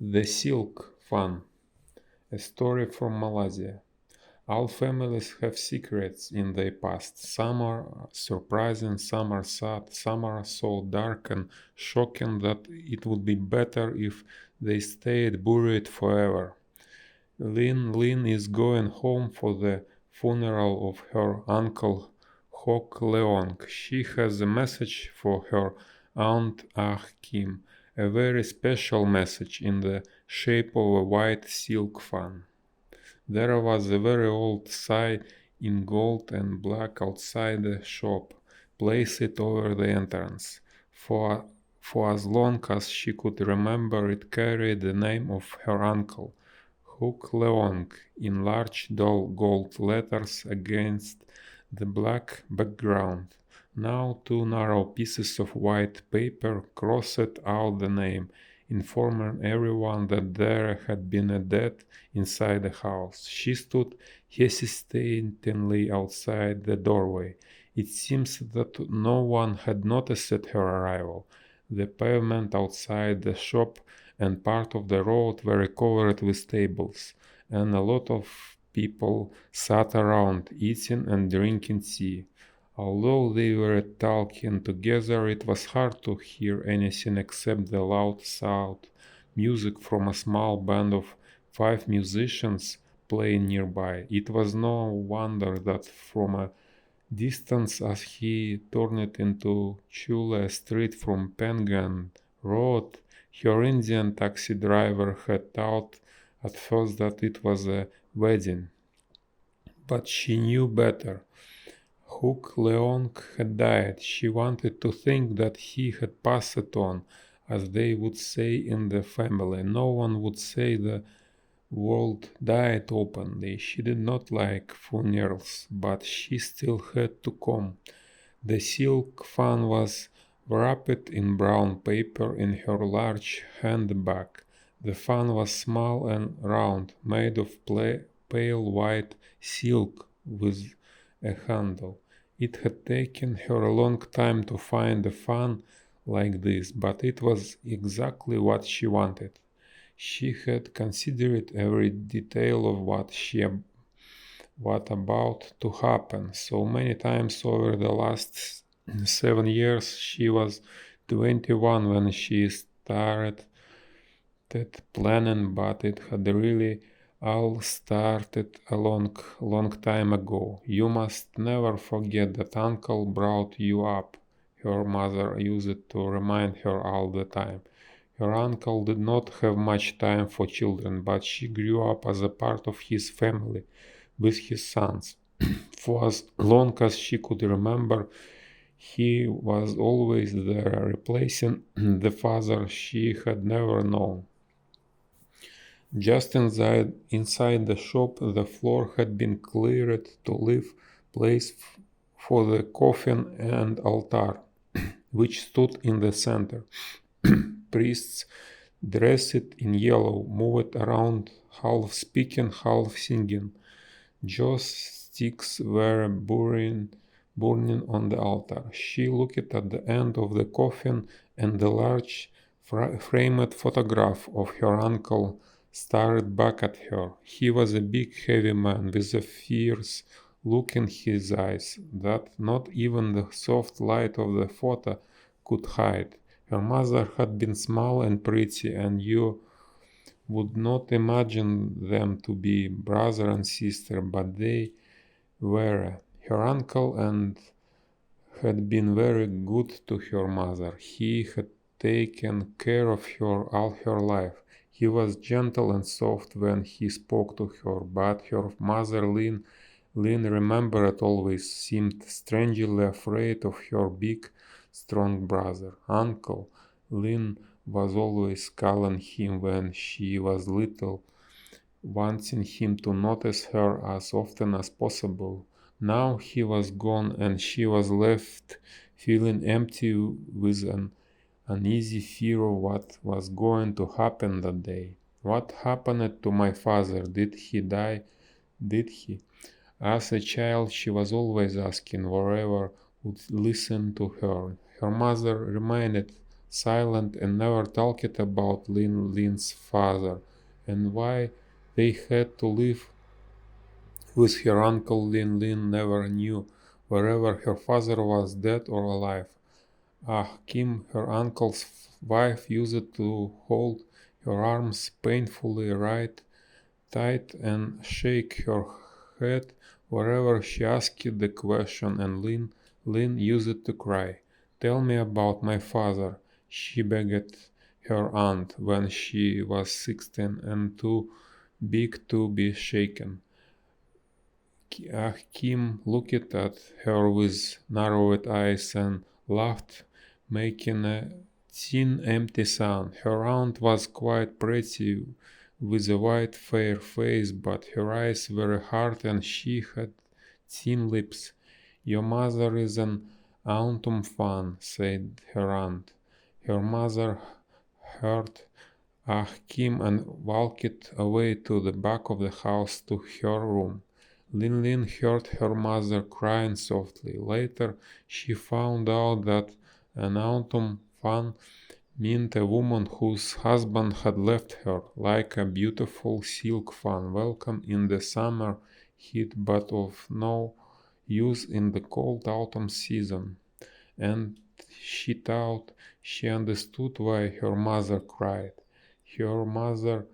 The Silk Fan, a story from Malaysia. All families have secrets in their past. Some are surprising, some are sad, some are so dark and shocking that it would be better if they stayed buried forever. Lin is going home for the funeral of her uncle Hok Leong. She has a message for her aunt Ah Kim, a very special message in the shape of a white silk fan. There was a very old sign in gold and black outside the shop, placed over the entrance. For, for as long as she could remember, it carried the name of her uncle, Hook Leong, in large dull gold letters against the black background. Now two narrow pieces of white paper crossed out the name, informing everyone that there had been a death inside the house. She stood hesitatingly outside the doorway. It seems that no one had noticed her arrival. The pavement outside the shop and part of the road were covered with tables, and a lot of people sat around eating and drinking tea. Although they were talking together, it was hard to hear anything except the loud sound music from a small band of 5 musicians playing nearby. It was no wonder that from a distance, as he turned into Chula Street from Pengan Road, her Indian taxi driver had thought at first that it was a wedding. But she knew better. Hook Leong had died. She wanted to think that he had passed on, as they would say in the family. No one would say the world died openly. She did not like funerals, but she still had to come. The silk fan was wrapped in brown paper in her large handbag. The fan was small and round, made of pale white silk with a handle. It had taken her a long time to find a fan like this, but it was exactly what she wanted. She had considered every detail of what about to happen so many times over the last 7 years. She was 21 when she started planning, but it had really all started a long time ago. You must never forget that uncle brought you up, her mother used to remind her all the time. Her uncle did not have much time for children, but she grew up as a part of his family with his sons. For as long as she could remember, he was always there, replacing the father she had never known. Just inside the shop, the floor had been cleared to leave place for the coffin and altar, which stood in the center. Priests, dressed in yellow, moved around, half speaking, half singing. Joss sticks were burning on the altar. She looked at the end of the coffin, and the large framed photograph of her uncle stared back at her. He was a big, heavy man with a fierce look in his eyes that not even the soft light of the photo could hide. Her mother had been small and pretty, and you would not imagine them to be brother and sister, but they were. Her uncle and had been very good to her mother. He had taken care of her all her life. He was gentle and soft when he spoke to her, but her mother, Lynn remembered, always seemed strangely afraid of her big, strong brother. Uncle Lynn was always calling him when she was little, wanting him to notice her as often as possible. Now he was gone, and she was left feeling empty with an uneasy fear of what was going to happen that day. What happened to my father? Did he die? Did he? As a child, she was always asking wherever would listen to her. Her mother remained silent and never talked about Lin Lin's father and why they had to live with her uncle. Lin Lin never knew whether her father was dead or alive. Ah, Kim, her uncle's wife, used to hold her arms painfully right tight and shake her head wherever she asked the question, and Lin used to cry. Tell me about my father, she begged her aunt when she was 16 and too big to be shaken. Kim looked at her with narrowed eyes and laughed, making a thin empty sound. Her aunt was quite pretty, with a white fair face, but her eyes were hard and she had thin lips. Your mother is an autumn fan, said her aunt. Her mother heard Kim and walked away to the back of the house to her room. Lin Lin heard her mother crying softly. Later, she found out that an autumn fan meant a woman whose husband had left her, like a beautiful silk fan, welcome in the summer heat but of no use in the cold autumn season. And she thought she understood why her mother cried. Her mother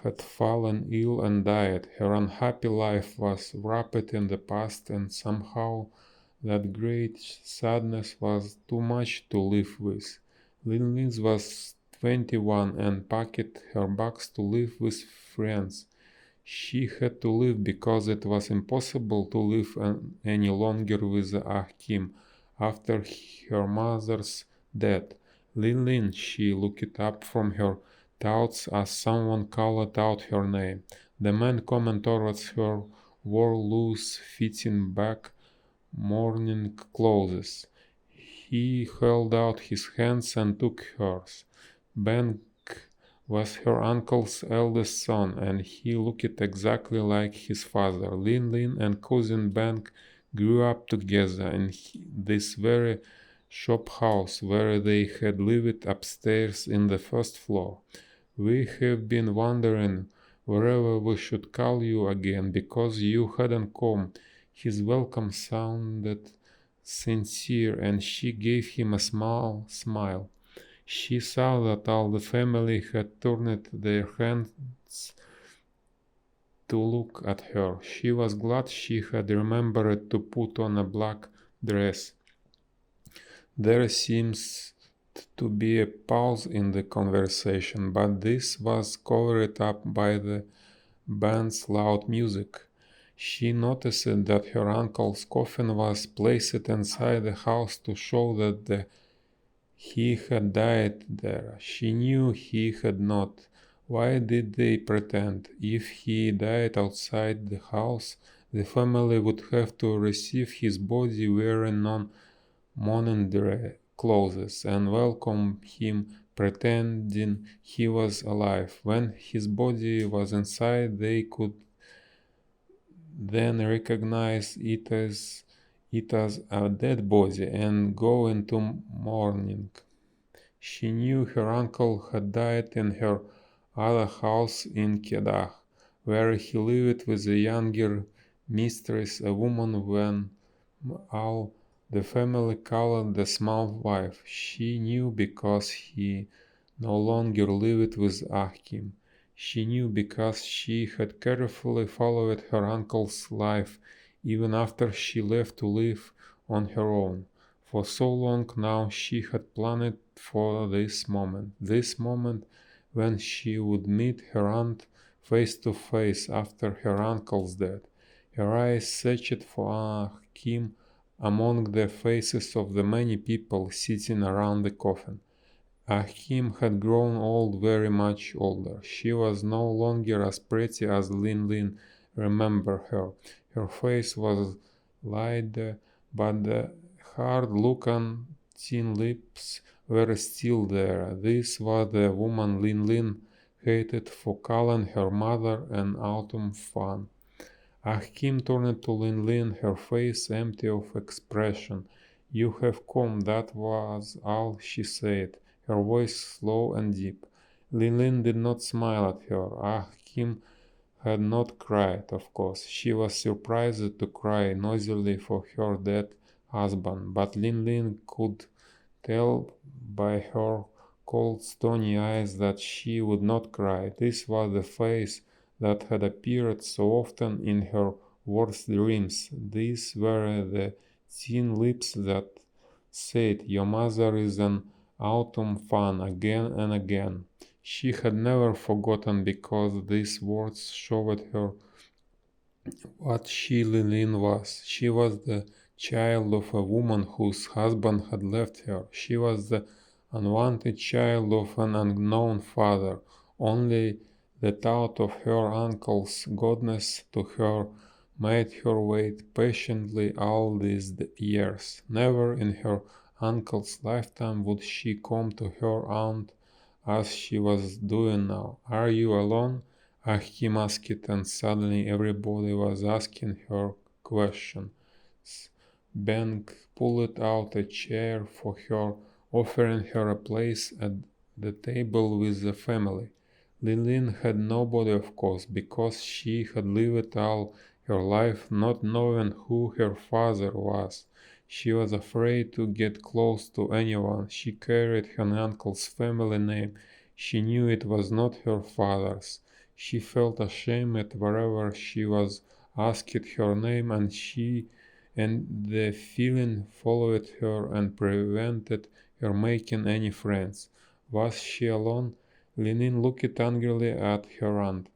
had fallen ill and died. Her unhappy life was wrapped in the past, and somehow that great sadness was too much to live with. Lin Lin was 21 and packed her bags to live with friends. She had to leave because it was impossible to live any longer with Kim after her mother's death. Lin Lin, she looked up from her thoughts as someone called out her name. The man coming towards her wore loose fitting back morning clothes. He held out his hands and took hers. Ben was her uncle's eldest son, and he looked exactly like his father. Lin Lin and cousin Ben grew up together in this very shop house where they had lived upstairs in the first floor. We have been wondering wherever we should call you again because you hadn't come. His welcome sounded sincere, and she gave him a small smile. She saw that all the family had turned their heads to look at her. She was glad she had remembered to put on a black dress. There seems to be a pause in the conversation, but this was covered up by the band's loud music. She noticed that her uncle's coffin was placed inside the house to show that he had died there. She knew he had not. Why did they pretend? If he died outside the house, the family would have to receive his body wearing non-mourning clothes and welcome him pretending he was alive. When his body was inside, they could then recognize it as a dead body and go into mourning. She knew her uncle had died in her other house in Kedah, where he lived with a younger mistress, a woman when all the family called the small wife. She knew because he no longer lived with Achim. She knew because she had carefully followed her uncle's life even after she left to live on her own. For so long now she had planned for this moment when she would meet her aunt face to face after her uncle's death. Her eyes searched for Kim among the faces of the many people sitting around the coffin. Achim had grown old, very much older. She was no longer as pretty as Lin Lin remembered her. Her face was lined, but the hard look and thin lips were still there. This was the woman Lin Lin hated for calling her mother an autumn fan. Achim turned to Lin Lin, her face empty of expression. You have come, that was all she said. her voice slow and deep. Lin did not smile at her. Ah, Kim had not cried, of course. She was surprised to cry noisily for her dead husband, but Lin could tell by her cold stony eyes that she would not cry. This was the face that had appeared so often in her worst dreams. These were the thin lips that said, "Your mother is an autumn fan," again and again. She had never forgotten because these words showed her what she Lillian was. She was the child of a woman whose husband had left her. She was the unwanted child of an unknown father. Only the thought of her uncle's goodness to her made her wait patiently all these years. Never in her uncle's lifetime would she come to her aunt as she was doing now. "Are you alone?" Achim asked, and suddenly everybody was asking her questions. Bank pulled out a chair for her, offering her a place at the table with the family. Lillian had nobody, of course, because she had lived all her life not knowing who her father was. She was afraid to get close to anyone. She carried her uncle's family name. She knew it was not her father's. She felt ashamed wherever she was asked her name, and the feeling followed her and prevented her making any friends. Was she alone? Lenin looked angrily at her aunt.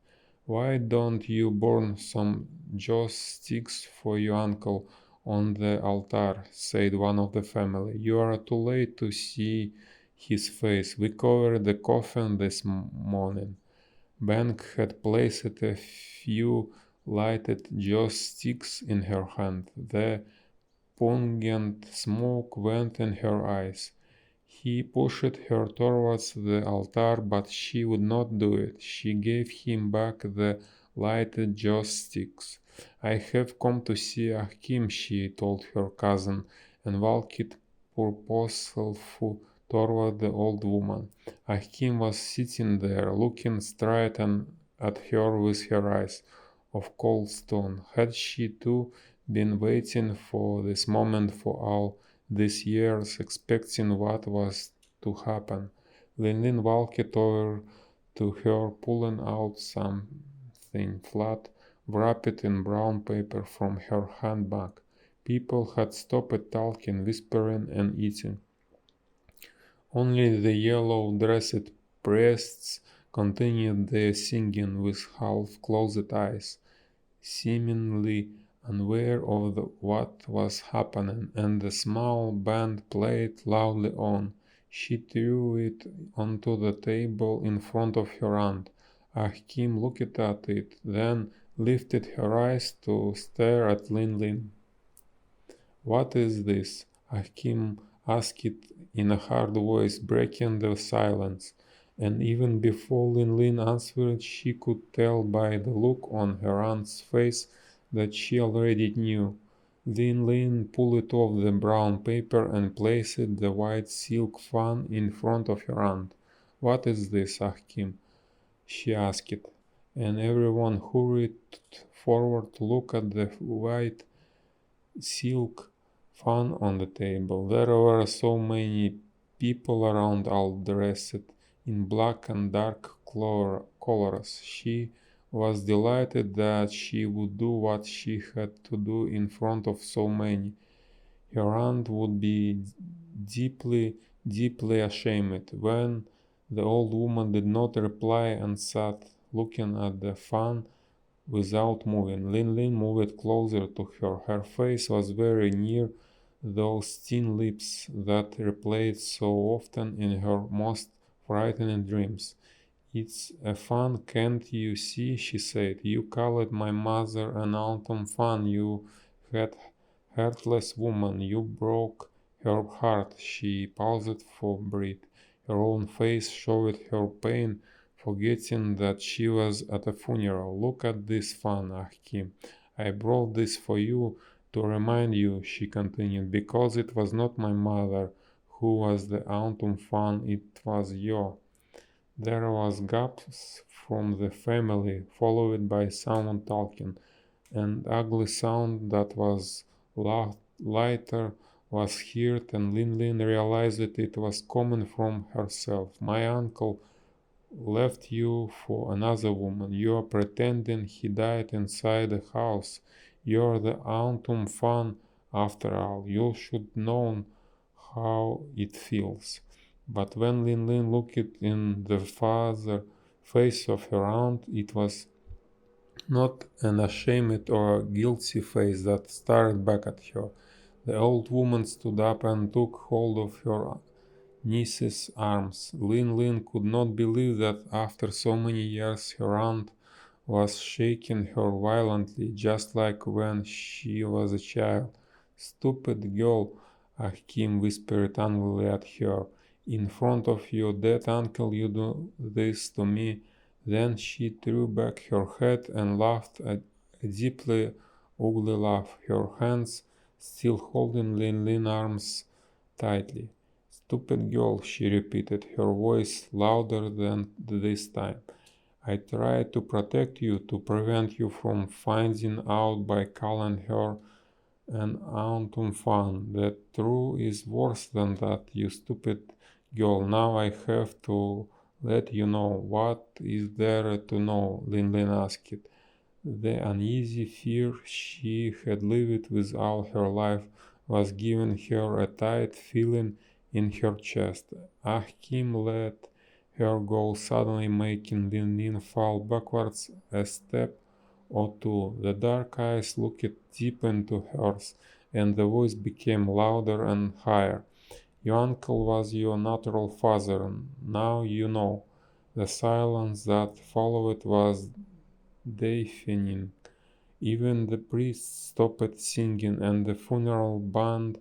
"Why don't you burn some joss sticks for your uncle on the altar?" said one of the family. "You are too late to see his face. We covered the coffin this morning." Bank had placed a few lighted joss sticks in her hand. The pungent smoke went in her eyes. He pushed her towards the altar, but she would not do it. She gave him back the lighted joss sticks. "I have come to see Achim," she told her cousin, and walked purposefully toward the old woman. Achim was sitting there, looking straight at her with her eyes of cold stone. Had she too been waiting for this moment for all these years, expecting what was to happen? Lenin walked over to her, pulling out something flat, wrapped in brown paper from her handbag. People had stopped talking, whispering, and eating. Only the yellow-dressed priests continued their singing with half-closed eyes, seemingly unaware of what was happening, and the small band played loudly on. She threw it onto the table in front of her aunt. Achim looked at it, then lifted her eyes to stare at Lin. "What is this?" Achim asked in a hard voice, breaking the silence. And even before Lin answered, she could tell by the look on her aunt's face that she already knew. Lin pulled off the brown paper and placed the white silk fan in front of her aunt. "What is this, Achim?" she asked, and everyone hurried forward to look at the white silk fan on the table. There were so many people around, all dressed in black and dark colors. She was delighted that she would do what she had to do in front of so many. Her aunt would be deeply ashamed. When the old woman did not reply and sat looking at the fan without moving, Lin moved closer to her. Her face was very near those thin lips that replayed so often in her most frightening dreams. "It's a fan, can't you see?" she said. "You called my mother an autumn fan, you heartless woman. You broke her heart." She paused for breath. Her own face showed her pain, forgetting that she was at a funeral. "Look at this fan, Achim. I brought this for you to remind you," she continued, "because it was not my mother who was the autumn fan, it was yo. There was gaps from the family, followed by someone talking, and ugly sound that was lighter was heard, and Lin realized that it was coming from herself. My uncle left you for another woman. You're pretending he died inside the house. You're the autumn fan after all. You should know how it feels. But when Lin looked in the father face of her aunt, it was not an ashamed or guilty face that stared back at her. The old woman stood up and took hold of her niece's arms. Lin could not believe that after so many years her aunt was shaking her violently, just like when she was a child. Stupid girl, Hakim whispered angrily at her. In front of your dead uncle you do this to me. Then she threw back her head and laughed a deeply ugly laugh, her hands still holding Lin's arms tightly. Stupid girl, she repeated, her voice louder than this time. I tried to protect you, to prevent you from finding out by calling her an autumn fan. The truth is worse than that, you stupid girl. Now I have to let you know. What is there to know? Lin asked. The uneasy fear she had lived with all her life was giving her a tight feeling in her chest. Kim let her go, suddenly making Lin fall backwards a step or two. The dark eyes looked deep into hers, and the voice became louder and higher. Your uncle was your natural father, now you know. The silence that followed was deafening. Even the priest stopped singing, and the funeral band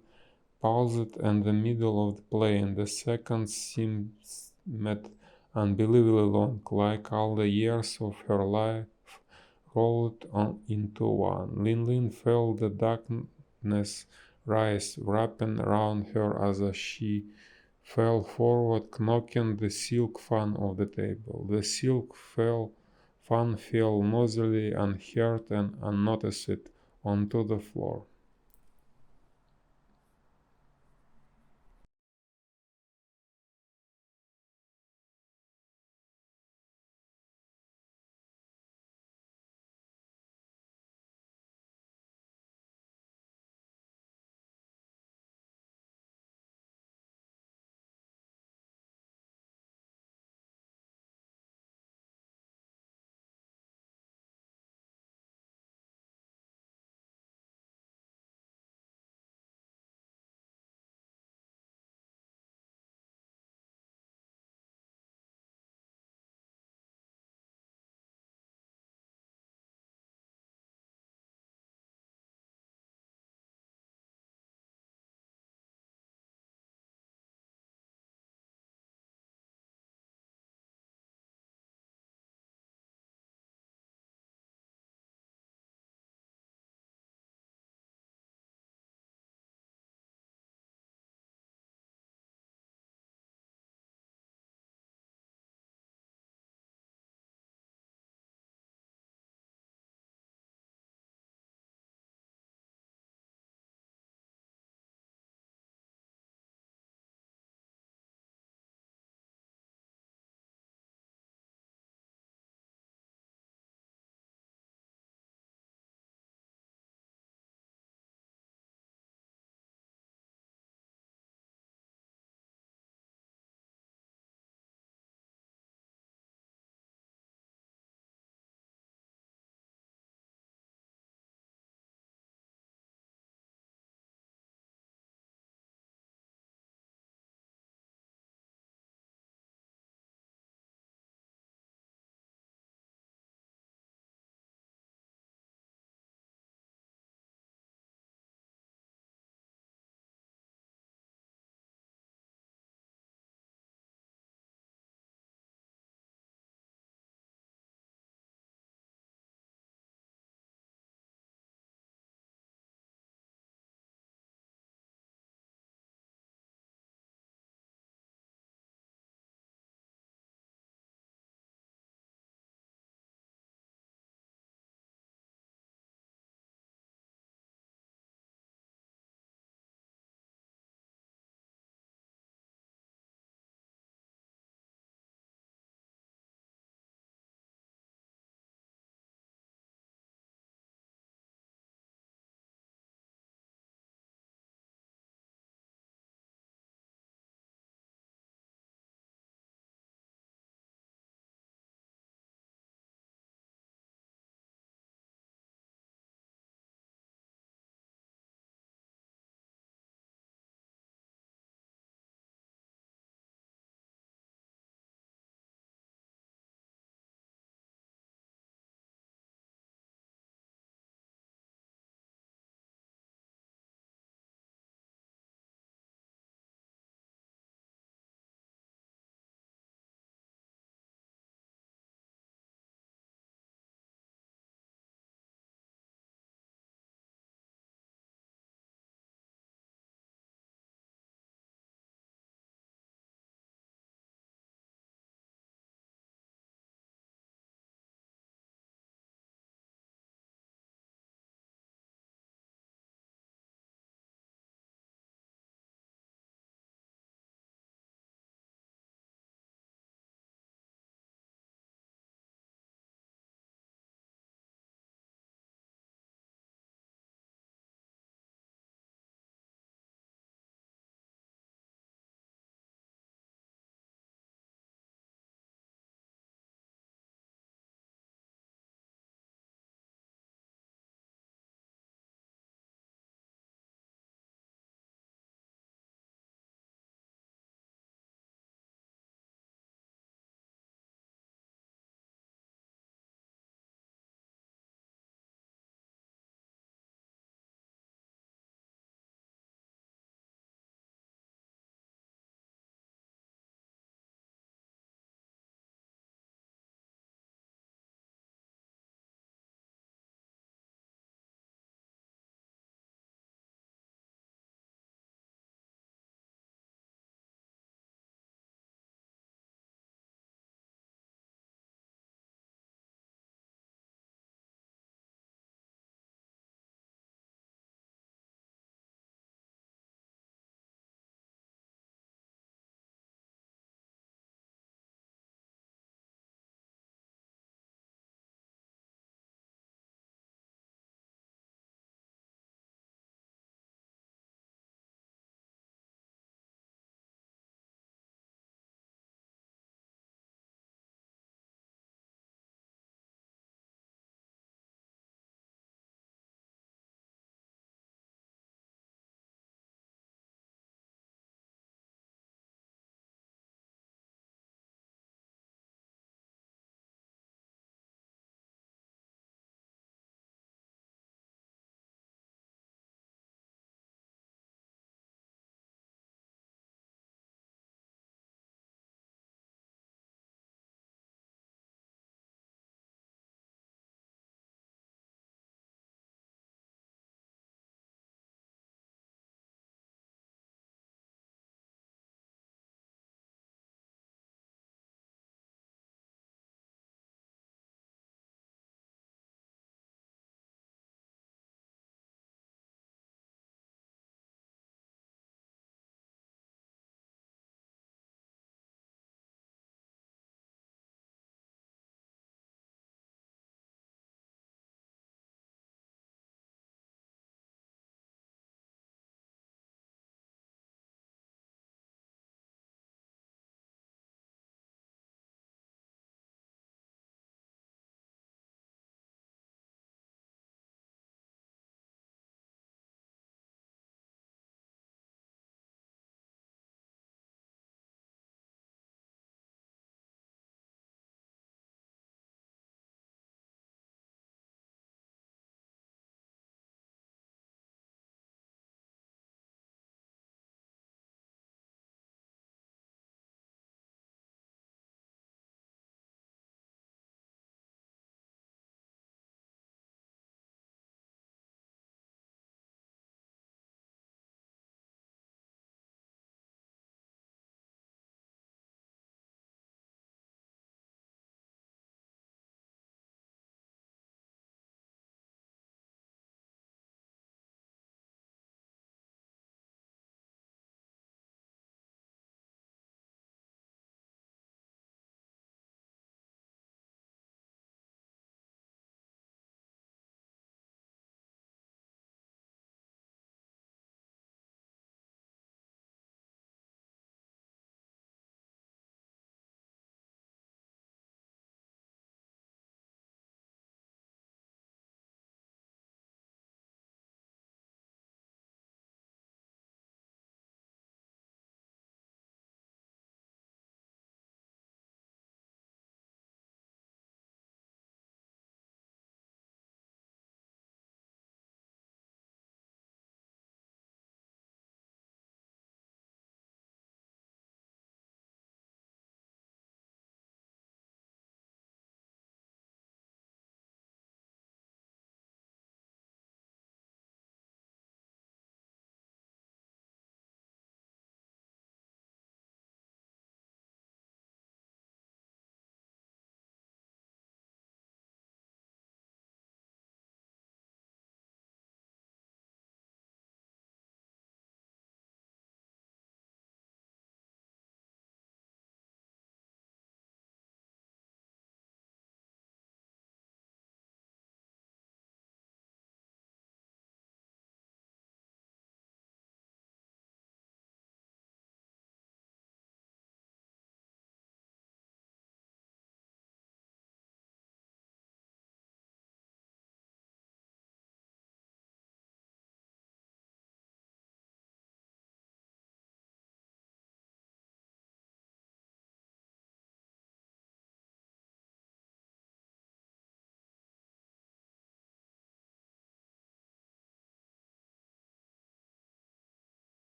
paused in the middle of the play, and the seconds seemed unbelievably long, like all the years of her life rolled on into one. Lin felt the darkness rise, wrapping around her as she fell forward, knocking the silk fan off the table. The fan fell noisily, unheard and unnoticed, onto the floor.